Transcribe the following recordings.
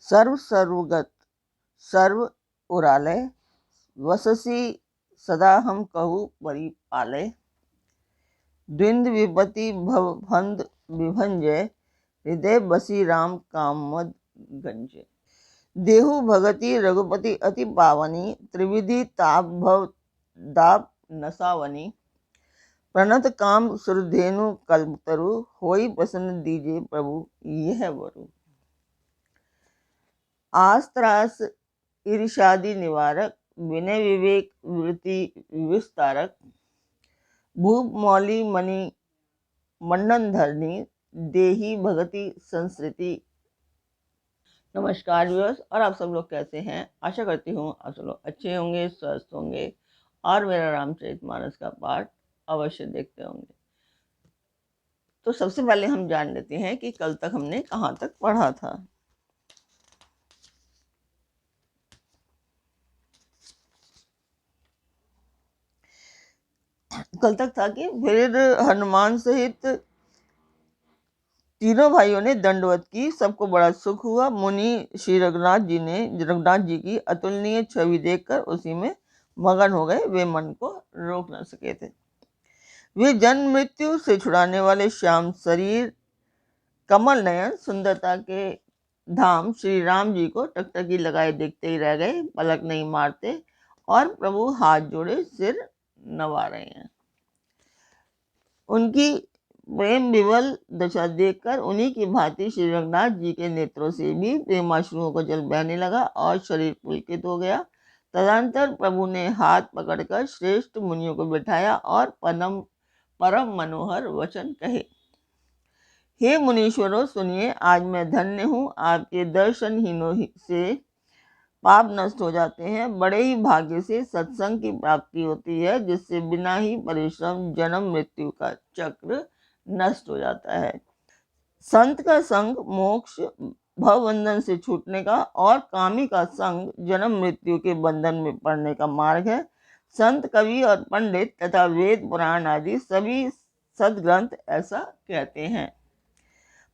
सर्व सर्वगत सर्व उरालय, वससी सदा हम कहू परिपालय। द्विंद विपति भवभंद विभंजय, हृदय बसी राम कामद गंजय। देहु भगति रघुपति अति पावनी, त्रिविधि ताप भव दाप नसावनी। प्रणत काम सुरधेनु कल्पतरु, होई प्रसन्न दीजिए प्रभु यह वरु। आस त्रास ईर्षादि निवारक, विनय विवेक वृत्ति विस्तारक। भूप मौली मणि मंडन धरनी, देही भगति संस्कृति। नमस्कार व्यूअर्स, और आप सब लोग कैसे हैं? आशा करती हूँ आप सब लोग अच्छे होंगे, स्वस्थ होंगे और मेरा रामचरितमानस का पाठ अवश्य देखते होंगे। तो सबसे पहले हम जान लेते हैं कि कल तक हमने कहाँ तक पढ़ा था। कल तक था कि फिर हनुमान सहित तीनों भाइयों ने दंडवत की, सबको बड़ा सुख हुआ। मुनि श्री रघुनाथ जी की अतुलनीय छवि देखकर उसी में मगन हो गए, वे मन को रोक न सके थे। वे जन्म मृत्यु से छुड़ाने वाले श्याम शरीर, कमल नयन, सुंदरता के धाम श्री राम जी को टकटकी लगाए देखते ही रह गए, पलक नहीं मारते और प्रभु हाथ जोड़े सिर नवा रहे हैं। उनकी प्रेम विवल दशा देखकर उन्हीं की भांति श्री रघुनाथ जी के नेत्रों से भी प्रेमाश्रुओं का जल बहने लगा और शरीर पुलकित हो गया। तदंतर प्रभु ने हाथ पकड़कर श्रेष्ठ मुनियों को बिठाया और परम मनोहर वचन कहे। हे मुनीश्वरों सुनिए, आज मैं धन्य हूँ, आपके दर्शनहीनों से पाप नष्ट हो जाते हैं। बड़े ही भाग्य से सत्संग की प्राप्ति होती है, जिससे बिना ही परिश्रम जन्म मृत्यु का चक्र नष्ट हो जाता है। संत का संग मोक्ष भवबंधन से छूटने का और कामी का संग जन्म मृत्यु के बंधन में पड़ने का मार्ग है। संत, कवि और पंडित तथा वेद पुराण आदि सभी सदग्रंथ ऐसा कहते हैं।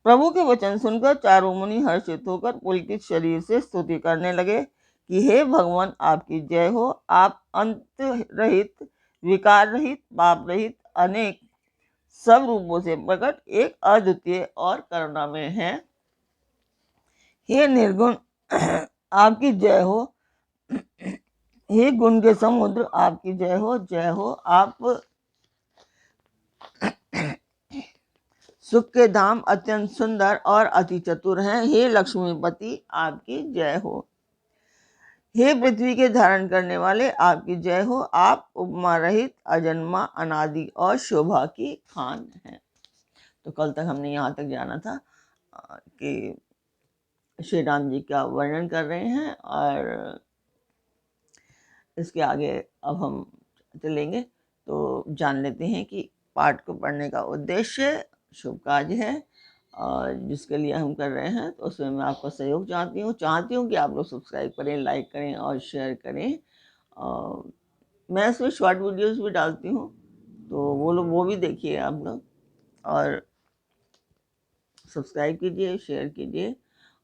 प्रभु के वचन सुनकर चारों मुनि हर्षित होकर पुलकित शरीर से स्तुति करने लगे कि हे भगवान, आपकी जय हो। आप अंत रहित, विकार रहित, पाप रहित, अनेक सब रूपों से प्रकट, एक अद्वितीय और करुणामय हैं। हे निर्गुण, आपकी जय हो। हे गुण के समुद्र, आपकी जय हो, जय हो। आप सुख के धाम, अत्यंत सुंदर और अति चतुर हैं। हे लक्ष्मीपति, आपकी जय हो। हे पृथ्वी के धारण करने वाले, आपकी जय हो। आप उपमा रहित, अजन्मा, अनादि और शोभा की खान हैं। तो कल तक हमने यहाँ तक जाना था कि श्री राम जी का वर्णन कर रहे हैं और इसके आगे अब हम चलेंगे तो जान लेते हैं कि पाठ को पढ़ने का उद्देश्य शुभ कार्य है और जिसके लिए हम कर रहे हैं, तो उसमें मैं आपका सहयोग चाहती हूँ कि आप लोग सब्सक्राइब करें, लाइक करें और शेयर करें। मैं इसमें शॉर्ट वीडियोस भी डालती हूँ, तो वो भी देखिए आप लोग और सब्सक्राइब कीजिए, शेयर कीजिए।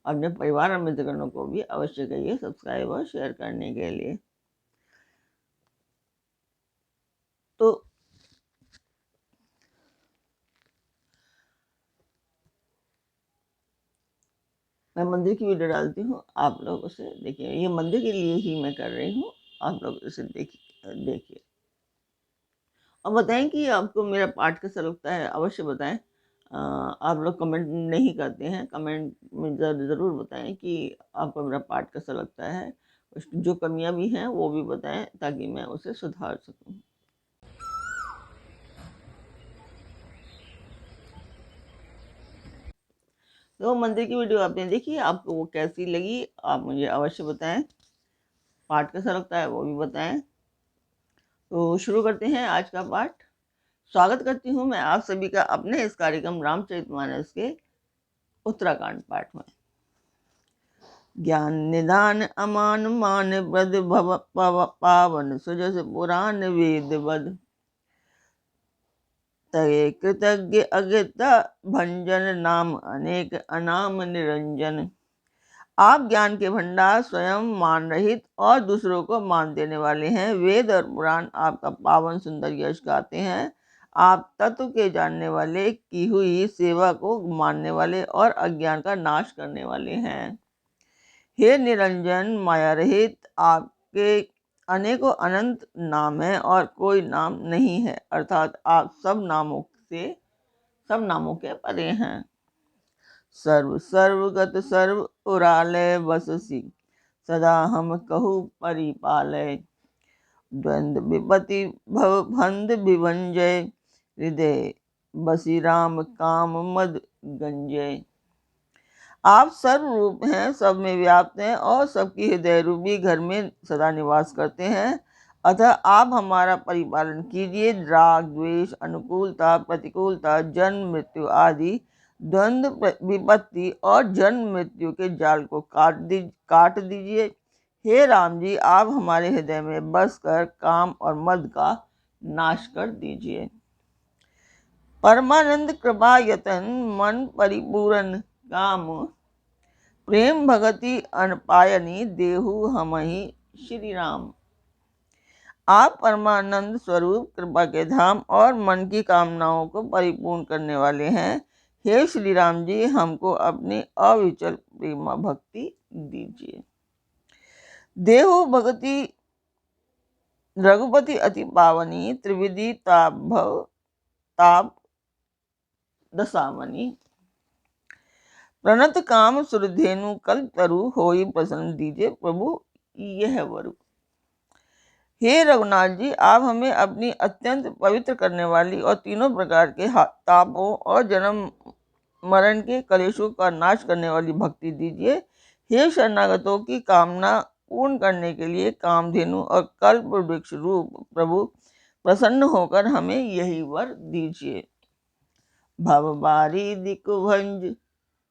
अपने परिवार और मित्रगणों को भी अवश्य कहिए सब्सक्राइब और शेयर करने के लिए। तो मैं मंदिर की वीडियो डालती हूँ, आप लोग उसे देखिए। ये मंदिर के लिए ही मैं कर रही हूँ, आप लोग उसे देखिए और बताएं कि आपको मेरा पाठ कैसा लगता है, अवश्य बताएं। आप लोग कमेंट नहीं करते हैं, कमेंट में ज़रूर बताएं कि आपको मेरा पाठ कैसा लगता है। जो कमियां भी हैं वो भी बताएं ताकि मैं उसे सुधार सकूं। तो मंदिर की वीडियो आपने देखी, आपको वो कैसी लगी आप मुझे अवश्य बताएं। पाठ कैसा लगता है वो भी बताएं। तो शुरू करते हैं आज का पाठ। स्वागत करती हूँ मैं आप सभी का अपने इस कार्यक्रम रामचरितमानस के उत्तराखंड पाठ में। ज्ञान निदान अमान मान ब्रद भव पावन सुजस पुराण वेद बद। तये कृतज्ञ अज्ञता भंजन नाम अनेक अनाम निरंजन। आप ज्ञान के भंडार, स्वयं मान रहित और दूसरों को मान देने वाले हैं। वेद और पुराण आपका पावन सुंदर यश गाते हैं। आप तत्व के जानने वाले, की हुई सेवा को मानने वाले और अज्ञान का नाश करने वाले हैं। हे निरंजन माया रहित, आपके अनेकों अनंत नाम हैं और कोई नाम नहीं है, अर्थात आप सब नामों के परे हैं। सर्व सर्वगत सर्व उरालय बससी, सदा हम कहू परिपालय। द्वंद्व विपति भव भंद विभंजय, हृदय बसी राम काम मद गंजय। आप सर्व रूप हैं, सब में व्याप्त हैं और सबकी हृदय रूपी घर में सदा निवास करते हैं। अतः आप हमारा परिपालन कीजिए। राग द्वेष, अनुकूलता प्रतिकूलता, जन्म मृत्यु आदि द्वंद्व विपत्ति और जन्म मृत्यु के जाल को काट दीजिए। हे राम जी, आप हमारे हृदय में बस कर काम और मद का नाश कर दीजिए। परमानंद कृपा यतन मन परिपूर्ण काम, प्रेम भगति अनपायनी देहु हमहि श्री राम। आप परमानंद स्वरूप, कृपा के धाम और मन की कामनाओं को परिपूर्ण करने वाले हैं। हे श्री राम जी, हमको अपनी अविचल प्रेमा भक्ति दीजिए। देहु भगति रघुपति अति पावनी, त्रिविधि ताप दशामनी। प्रणत काम सुरधेनु कल्प तरु, होई प्रसन्न दीजिए प्रभु यह वरु। हे रघुनाथ जी, आप हमें अपनी अत्यंत पवित्र करने वाली और तीनों प्रकार के तापों और जन्म मरण के कलेशों का नाश करने वाली भक्ति दीजिए। हे शरणागतों की कामना पूर्ण करने के लिए कामधेनु और कल्प वृक्ष रूप प्रभु प्रसन्न होकर हमें यही वर दीजिए। भवबारी दिकुभंज,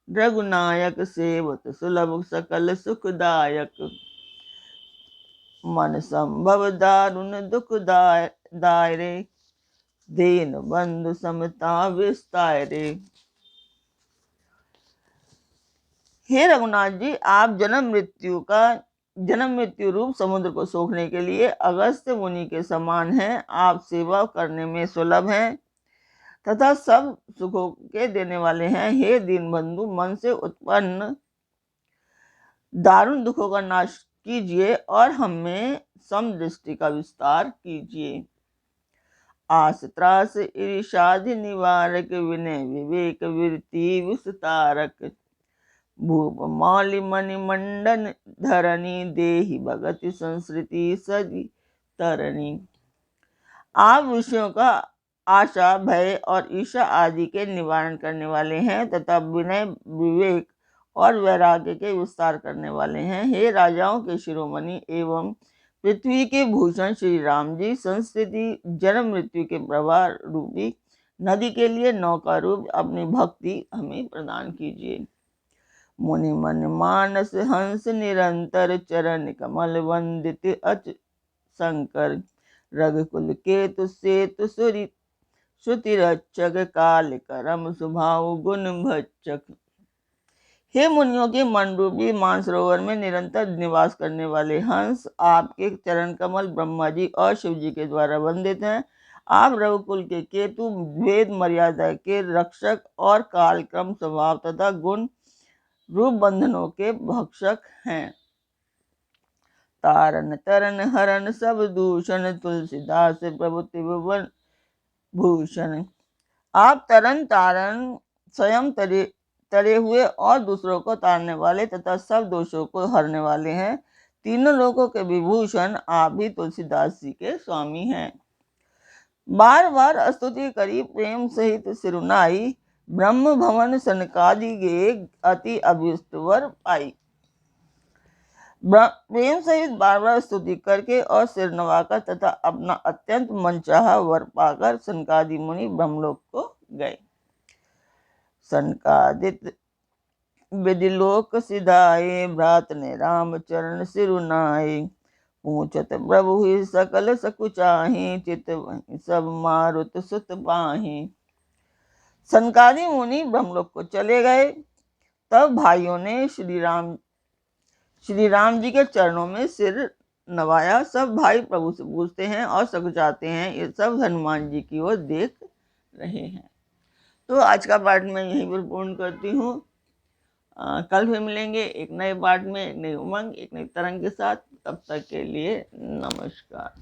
रघुनायक सेवत सुलभ सकल सुखदायक। मन संभव दारुण दुख दायरे, दीन बंधु समता विस्तारे। हे रघुनाथ जी, आप जन्म मृत्यु रूप समुद्र को सोखने के लिए अगस्त्य मुनि के समान हैं। आप सेवा करने में सुलभ हैं तथा सब सुखों के देने वाले हैं। हे दीन बंधु, मन से उत्पन्न दारुण दुखों का नाश कीजिए और हमें समदृष्टि का विस्तार कीजिए। आस त्रास ईर्षादि निवारक, विनय विवेक वृत्ति विस्तारक। भूप मौलि मणि मंडन धरणी, देहि भगति संस्कृति सजी तरणी। आप विषयों का आशा, भय और ईर्षा आदि के निवारण करने वाले हैं तथा विनय विवेक और वैराग्य के विस्तार करने वाले हैं। हे राजाओं के शिरोमणि एवं पृथ्वी के भूषण श्री राम जी, संस्कृति जन्म मृत्यु के प्रवाह रूपी नदी के लिए नौका रूप अपनी भक्ति हमें प्रदान कीजिए। मुनि मन मानस हंस निरंतर, चरण कमल वंदित अच शंकर। रघुकुल केतु सेतु श्रुति रक्षक, काल करम सुभाव गुण भक्षक। हे मुनियों के मन रूपी मानसरोवर में निरंतर निवास करने वाले हंस, आपके चरण कमल ब्रह्मा जी और शिव जी के द्वारा वंदित हैं। आप रघुकुल के केतु, वेद मर्यादा के रक्षक और कालक्रम स्वभाव तथा गुण रूप बंधनों के भक्षक हैं। तारन तरन हरण सब दूषण, तुलसीदास प्रभु त्रिभुवन भूषण। आप तरन तारण स्वयं तरे हुए और दूसरों को तारने वाले तथा सब दोषों को हरने वाले हैं। तीनों लोगों के विभूषण आप ही तुलसीदास जी के स्वामी हैं। बार बार स्तुति करी प्रेम सहित सिरुनाई, ब्रह्म भवन सनकादि गे अति अभिष्ट वर पाई। प्रेम सहित बार बार स्तुति करके और सिर नवाकर तथा अपना अत्यंत मनचाहा वर पाकर सनकादि मुनि ब्रह्मलोक को गए। सनकादित विधिलोक सिधाए, भ्रात ने राम चरण सिरुनाए। पूछत प्रभु ही सकल सकुचाही, चित वहीं सब मारुत सुत पाही। सनकादि मुनि ब्रह्मलोक को चले गए। तब भाइयों ने श्री राम श्री राम जी के चरणों में सिर नवाया। सब भाई प्रभु से पूछते हैं और सकुचाते हैं, ये सब हनुमान जी की ओर देख रहे हैं। तो आज का पाठ मैं यहीं पर पूर्ण करती हूँ। कल फिर मिलेंगे एक नए पाठ में, एक नई उमंग, एक नई तरंग के साथ। तब तक के लिए नमस्कार।